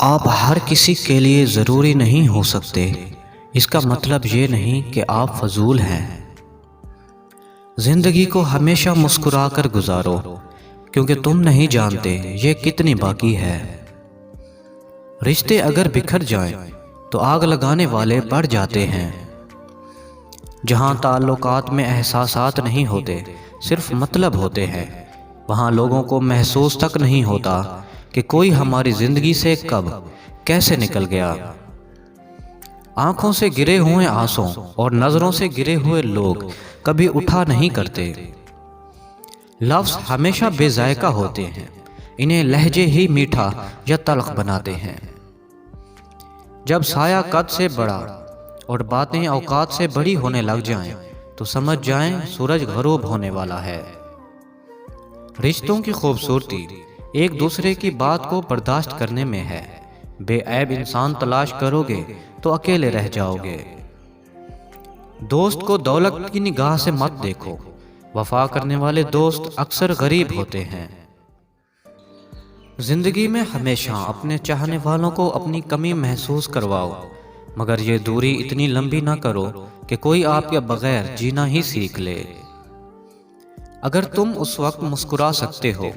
آپ ہر کسی کے لیے ضروری نہیں ہو سکتے، اس کا مطلب یہ نہیں کہ آپ فضول ہیں۔ زندگی کو ہمیشہ مسکرا کر گزارو، کیونکہ تم نہیں جانتے یہ کتنی باقی ہے۔ رشتے اگر بکھر جائیں تو آگ لگانے والے بڑھ جاتے ہیں۔ جہاں تعلقات میں احساسات نہیں ہوتے، صرف مطلب ہوتے ہیں، وہاں لوگوں کو محسوس تک نہیں ہوتا کہ کوئی ہماری زندگی سے کب کیسے نکل گیا۔ آنکھوں سے گرے ہوئے آنسوں اور نظروں سے گرے ہوئے لوگ کبھی اٹھا نہیں کرتے۔ لفظ ہمیشہ بے ذائقہ ہوتے ہیں، انہیں لہجے ہی میٹھا یا تلخ بناتے ہیں۔ جب سایہ قد سے بڑا اور باتیں اوقات سے بڑی ہونے لگ جائیں تو سمجھ جائیں سورج غروب ہونے والا ہے۔ رشتوں کی خوبصورتی ایک دوسرے کی بات کو برداشت کرنے میں ہے۔ بے عیب انسان تلاش کرو گے تو اکیلے رہ جاؤ گے۔ دوست کو دولت کی نگاہ سے مت دیکھو، وفا کرنے والے دوست اکثر غریب ہوتے ہیں۔ زندگی میں ہمیشہ اپنے چاہنے والوں کو اپنی کمی محسوس کرواؤ، مگر یہ دوری اتنی لمبی نہ کرو کہ کوئی آپ کے بغیر جینا ہی سیکھ لے۔ اگر تم اس وقت مسکرا سکتے ہو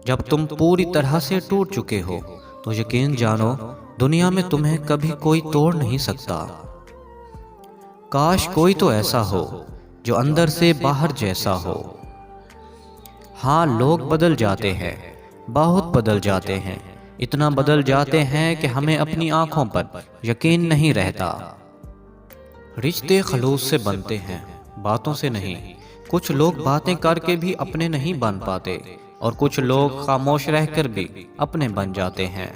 جب تم پوری طرح سے ٹوٹ چکے ہو تو یقین جانو دنیا میں تمہیں کبھی کوئی توڑ نہیں سکتا۔ کاش کوئی تو ایسا ہو جو اندر سے باہر جیسا ہو۔ ہاں، لوگ بدل جاتے ہیں، بہت بدل جاتے ہیں، اتنا بدل جاتے ہیں کہ ہمیں اپنی آنکھوں پر یقین نہیں رہتا۔ رشتے خلوص سے بنتے ہیں، باتوں سے نہیں۔ کچھ لوگ باتیں کر کے بھی اپنے نہیں بن پاتے اور کچھ لوگ خاموش رہ کر بھی اپنے بن جاتے ہیں۔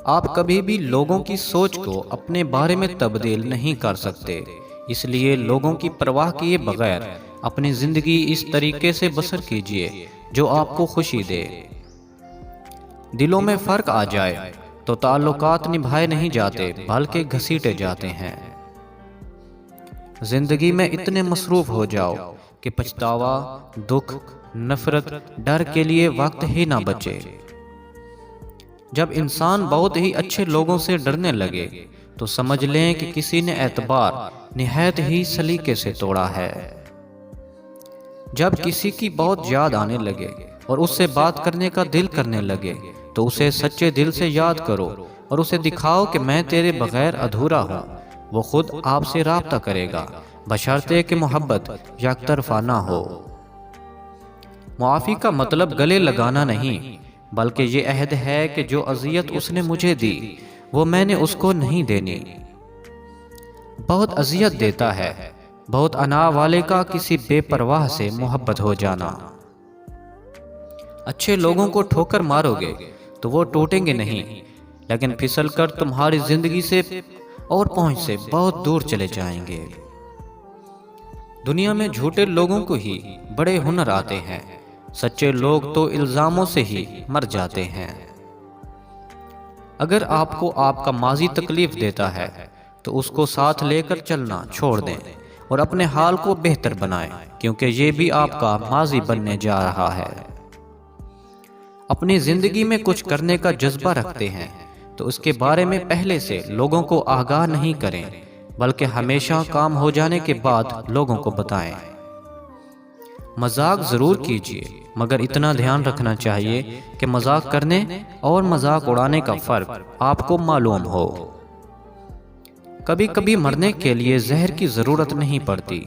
آپ کبھی بھی لوگوں کی سوچ کو اپنے بارے میں تبدیل نہیں کر سکتے، اس لیے لوگوں کی پرواہ کیے بغیر اپنی زندگی اس طریقے سے بسر کیجیے جو آپ کو خوشی دے۔ دلوں میں فرق آ جائے تو تعلقات نبھائے نہیں جاتے بلکہ گھسیٹے جاتے ہیں۔ زندگی میں اتنے مصروف ہو جاؤ کہ پچھتاوا، دکھ، نفرت، ڈر کے لیے وقت ہی نہ بچے۔ جب انسان بہت ہی اچھے لوگوں سے ڈرنے لگے تو سمجھ لیں کہ کسی نے اعتبار نہایت ہی سلیقے سے توڑا ہے۔ جب کسی کی بہت یاد آنے لگے اور اس سے بات کرنے کا دل کرنے لگے تو اسے سچے دل سے یاد کرو اور اسے دکھاؤ کہ میں تیرے بغیر ادھورا ہوں۔ وہ خود آپ سے رابطہ کرے گا، بشرطے کہ محبت یک طرفہ نہ ہو۔ معافی کا مطلب گلے لگانا نہیں، بلکہ یہ عہد ہے کہ جو اذیت اس نے مجھے دی وہ میں نے اس کو نہیں دینی۔ بہت اذیت دیتا ہے بہت انا والے کا کسی بے پرواہ سے محبت ہو جانا۔ اچھے لوگوں کو ٹھوکر مارو گے تو وہ ٹوٹیں گے نہیں، لیکن پھسل کر تمہاری زندگی سے اور پہنچ سے بہت دور چلے جائیں گے۔ دنیا میں جھوٹے لوگوں کو ہی بڑے ہنر آتے ہیں، سچے لوگ تو الزاموں سے ہی مر جاتے ہیں۔ اگر آپ کو آپ کا ماضی تکلیف دیتا ہے تو اس کو ساتھ لے کر چلنا چھوڑ دیں اور اپنے حال کو بہتر بنائیں، کیونکہ یہ بھی آپ کا ماضی بننے جا رہا ہے۔ اپنی زندگی میں کچھ کرنے کا جذبہ رکھتے ہیں تو اس کے بارے میں پہلے سے لوگوں کو آگاہ نہیں کریں، بلکہ ہمیشہ کام ہو جانے کے بعد لوگوں کو بتائیں۔ مذاق ضرور کیجیے، مگر اتنا دھیان رکھنا چاہیے کہ مذاق کرنے اور مذاق اڑانے کا فرق آپ کو معلوم ہو۔ کبھی کبھی مرنے کے لیے زہر کی ضرورت نہیں پڑتی،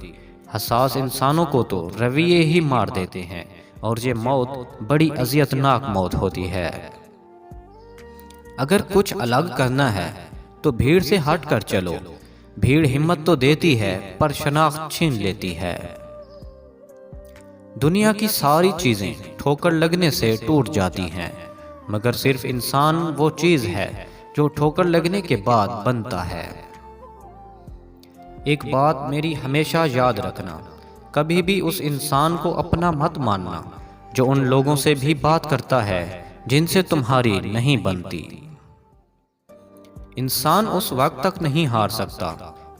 حساس انسانوں کو تو رویے ہی مار دیتے ہیں اور یہ موت بڑی اذیتناک موت ہوتی ہے۔ اگر کچھ الگ کرنا ہے تو بھیڑ سے ہٹ کر چلو، بھیڑ ہمت تو دیتی ہے پر شناخت چھین لیتی ہے۔ دنیا کی ساری چیزیں ٹھوکر لگنے سے ٹوٹ جاتی ہیں، مگر صرف انسان وہ چیز ہے جو ٹھوکر لگنے کے بعد بنتا ہے۔ ایک بات میری ہمیشہ یاد رکھنا، کبھی بھی اس انسان کو اپنا مت ماننا جو ان لوگوں سے بھی بات کرتا ہے جن سے تمہاری نہیں بنتی۔ انسان اس وقت تک نہیں ہار سکتا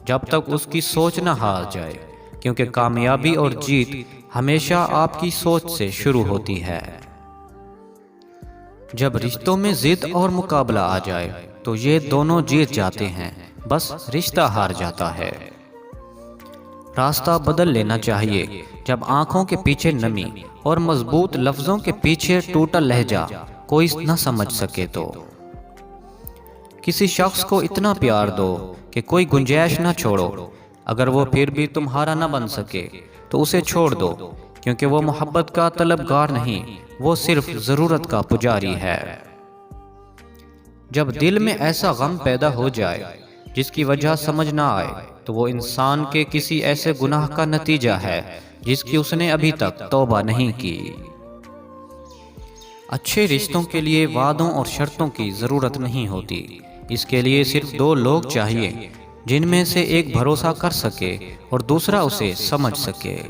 جب تک اس کی سوچ نہ ہار جائے، کیونکہ کامیابی اور جیت ہمیشہ آپ کی سوچ سے شروع ہوتی ہے۔ جب رشتوں میں ضد اور مقابلہ آ جائے تو یہ دونوں جیت جاتے ہیں، بس رشتہ ہار جاتا ہے۔ راستہ بدل لینا چاہیے جب آنکھوں کے پیچھے نمی اور مضبوط لفظوں کے پیچھے ٹوٹا لہجہ کوئی نہ سمجھ سکے تو۔ کسی شخص کو اتنا پیار دو کہ کوئی گنجائش نہ چھوڑو، اگر وہ پھر بھی تمہارا نہ بن سکے تو اسے چھوڑ دو، کیونکہ وہ محبت کا طلبگار نہیں، وہ صرف ضرورت کا پجاری ہے۔ جب دل میں ایسا غم پیدا ہو جائے جس کی وجہ سمجھ نہ آئے تو وہ انسان کے کسی ایسے گناہ کا نتیجہ ہے جس کی اس نے ابھی تک توبہ نہیں کی۔ اچھے رشتوں کے لیے وعدوں اور شرطوں کی ضرورت نہیں ہوتی، اس کے لیے صرف دو لوگ چاہیے جن میں سے ایک بھروسہ کر سکے اور دوسرا اسے سمجھ سکے۔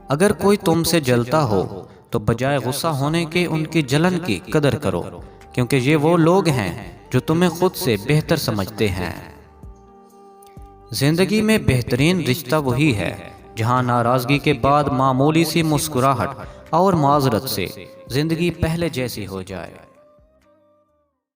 اگر کوئی تم سے جلتا ہو تو بجائے غصہ ہونے کے ان کی جلن کی قدر کرو، کیونکہ یہ وہ لوگ ہیں جو تمہیں خود سے بہتر سمجھتے ہیں۔ زندگی میں بہترین رشتہ وہی ہے جہاں ناراضگی کے بعد معمولی سی مسکراہٹ اور معذرت سے زندگی پہلے جیسی ہو جائے۔